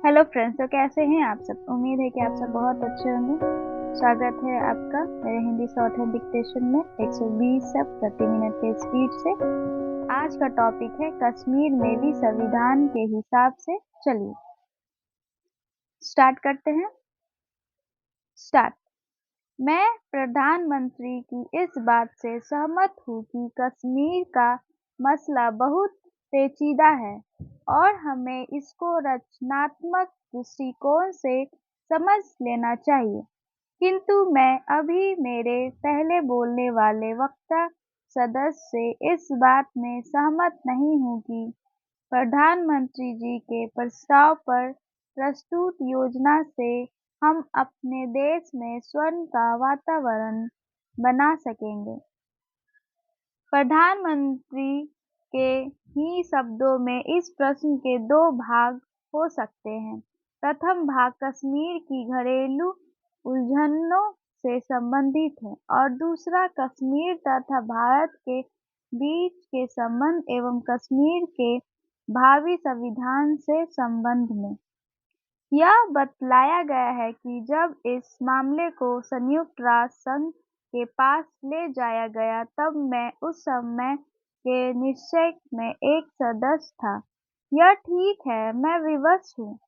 Hello friends, तो कैसे हैं आप सब। उम्मीद है कि आप सब बहुत अच्छे होंगे। स्वागत है आपका मेरे हिंदी ऑथेंटिक डिक्टेशन में 120 शब्द प्रति मिनट के स्पीड से। आज का टॉपिक है कश्मीर में भी संविधान के हिसाब से। चलिए स्टार्ट करते हैं। स्टार्ट। मैं प्रधानमंत्री की इस बात से सहमत हूँ कि कश्मीर का मसला बहुत पेचीदा है और हमें इसको रचनात्मक दृष्टिकोण से समझ लेना चाहिए। किंतु मैं अभी मेरे पहले बोलने वाले वक्ता सदस्य से इस बात में सहमत नहीं हूँ कि प्रधानमंत्री जी के प्रस्ताव पर प्रस्तुत योजना से हम अपने देश में स्वर्ण का वातावरण बना सकेंगे। प्रधानमंत्री के ही शब्दों में इस प्रश्न के दो भाग हो सकते हैं। प्रथम भाग कश्मीर की घरेलू उलझनों से संबंधित है और दूसरा कश्मीर तथा भारत के बीच के संबंध एवं कश्मीर के भावी संविधान से संबंध में। यह बतलाया गया है कि जब इस मामले को संयुक्त राष्ट्र संघ के पास ले जाया गया तब मैं उस समय के निश्चय में एक सदस्य था। यह ठीक है, मैं विवश हूँ,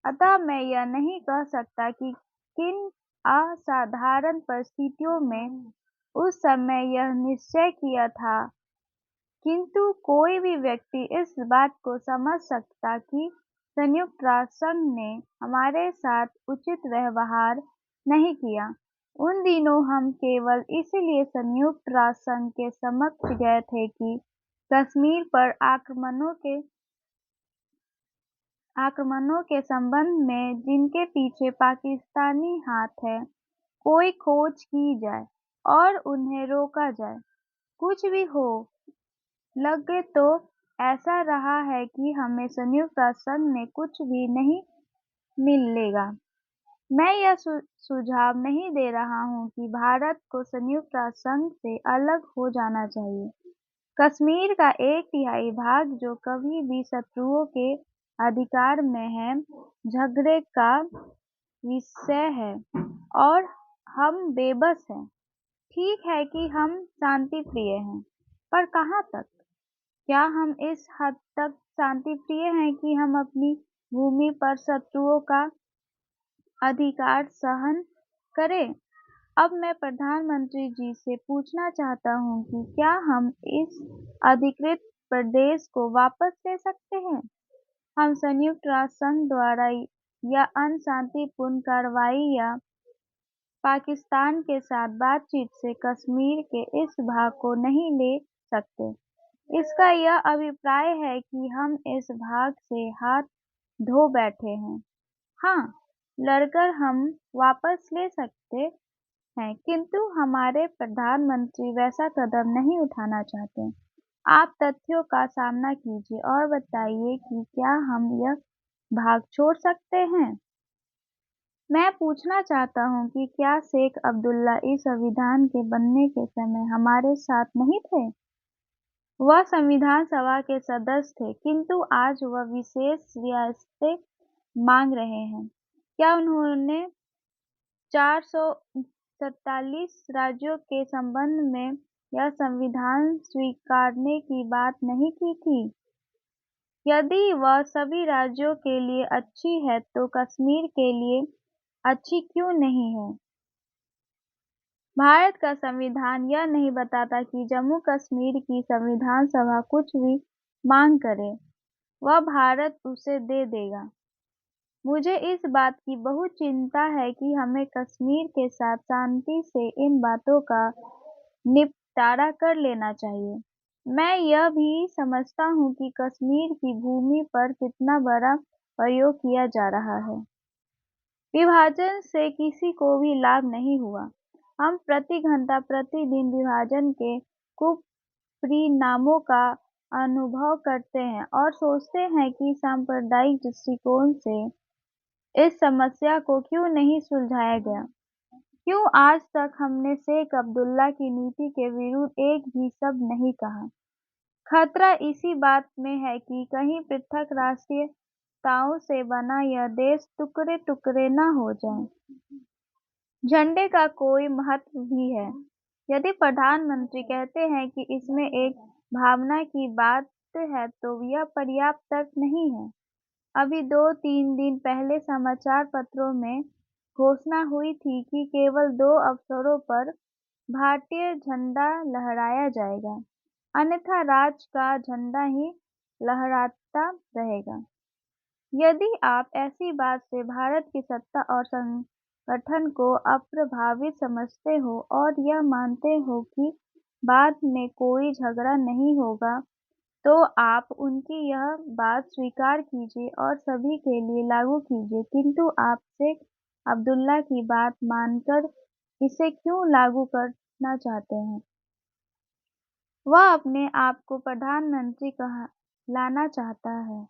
अतः मैं यह नहीं कह सकता कि किन असाधारण परिस्थितियों में उस समय यह निश्चय किया था, किंतु कोई भी व्यक्ति इस बात को समझ सकता कि संयुक्त राष्ट्र संघ ने हमारे साथ उचित व्यवहार नहीं किया। उन दिनों हम केवल इसलिए संयुक्त राष्ट्र संघ के समक्ष गए थे कि कश्मीर पर आक्रमणों के संबंध में जिनके पीछे पाकिस्तानी हाथ है, कोई खोज की जाए और उन्हें रोका जाए। कुछ भी हो लगे तो ऐसा रहा है कि हमें संयुक्त राष्ट्र संघ में कुछ भी नहीं मिलेगा। मैं यह सुझाव नहीं दे रहा हूँ कि भारत को संयुक्त राष्ट्र संघ से अलग हो जाना चाहिए। कश्मीर का 1/3 भाग जो कभी भी शत्रुओं के अधिकार में है, झगड़े का विषय है और हम बेबस हैं। ठीक है कि हम शांति प्रिय हैं, पर कहाँ तक? क्या हम इस हद तक शांतिप्रिय हैं कि हम अपनी भूमि पर शत्रुओं का अधिकार सहन करें? अब मैं प्रधानमंत्री जी से पूछना चाहता हूं कि क्या हम इस अधिकृत प्रदेश को वापस ले सकते हैं? हम संयुक्त राष्ट्र संघ द्वारा या अन्य शांतिपूर्ण कार्रवाई या पाकिस्तान के साथ बातचीत से कश्मीर के इस भाग को नहीं ले सकते। इसका यह अभिप्राय है कि हम इस भाग से हाथ धो बैठे हैं। हाँ, लड़कर हम वापस ले सकते हैं, किंतु हमारे प्रधानमंत्री वैसा कदम नहीं उठाना चाहते। आप तथ्यों का सामना कीजिए और बताइए कि क्या हम यह भाग छोड़ सकते हैं? मैं पूछना चाहता हूँ कि क्या शेख अब्दुल्ला इस संविधान के बनने के समय हमारे साथ नहीं थे? वह संविधान सभा के सदस्य थे, किंतु आज वह विशेष रियासतें मांग रहे हैं। क्या उन्होंने 447 राज्यों के संबंध में यह संविधान स्वीकारने की बात नहीं की थी? यदि वह सभी राज्यों के लिए अच्छी है, तो कश्मीर के लिए अच्छी क्यों नहीं है? भारत का संविधान यह नहीं बताता कि जम्मू कश्मीर की संविधान सभा कुछ भी मांग करे, वह भारत उसे दे देगा। मुझे इस बात की बहुत चिंता है कि हमें कश्मीर के साथ शांति से इन बातों का निपटारा कर लेना चाहिए। मैं यह भी समझता हूँ कि कश्मीर की भूमि पर कितना बड़ा प्रयोग किया जा रहा है। विभाजन से किसी को भी लाभ नहीं हुआ। हम प्रति घंटा प्रतिदिन विभाजन के कुपरिणामों का अनुभव करते हैं और सोचते हैं कि सांप्रदायिक दृष्टिकोण से इस समस्या को क्यों नहीं सुलझाया गया। क्यों आज तक हमने शेख अब्दुल्ला की नीति के विरुद्ध एक भी शब्द नहीं कहा? खतरा इसी बात में है कि कहीं पृथक राष्ट्रीय विविधताओं से बना यह देश टुकड़े-टुकड़े न हो जाए। झंडे का कोई महत्व भी है। यदि प्रधानमंत्री कहते हैं कि इसमें एक भावना की बात है, तो यह पर्याप्त तर्क नहीं है। अभी 2-3 दिन पहले समाचार पत्रों में घोषणा हुई थी कि केवल 2 अवसरों पर भारतीय झंडा लहराया जाएगा, अन्यथा राज्य का झंडा ही लहराता रहेगा। यदि आप ऐसी बात से भारत की सत्ता और संगठन को अप्रभावित समझते हो और यह मानते हो कि बाद में कोई झगड़ा नहीं होगा, तो आप उनकी यह बात स्वीकार कीजिए और सभी के लिए लागू कीजिए, किंतु आप शेख अब्दुल्ला की बात मानकर इसे क्यों लागू करना चाहते हैं? वह अपने आप को प्रधानमंत्री कहलाना चाहता है।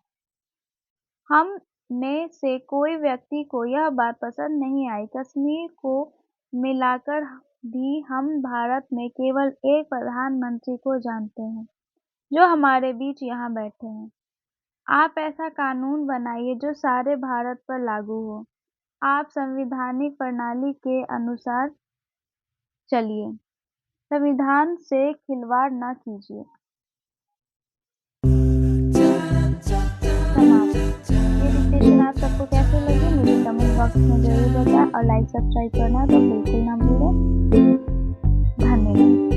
हम में से कोई व्यक्ति को यह बात पसंद नहीं आई। कश्मीर को मिलाकर भी हम भारत में केवल एक प्रधानमंत्री को जानते हैं, जो हमारे बीच यहाँ बैठे हैं। आप ऐसा कानून बनाइए जो सारे भारत पर लागू हो। आप संवैधानिक प्रणाली के अनुसार चलिए, संविधान से खिलवाड़ न कीजिए। समाप्त। ये डिस्कशन आप सबको कैसे लगी मुझे कमेंट बॉक्स में ज़रूर बताएं और लाइक सब्सक्राइब करना तो बिल्कुल ना भूलें। धन्यवाद।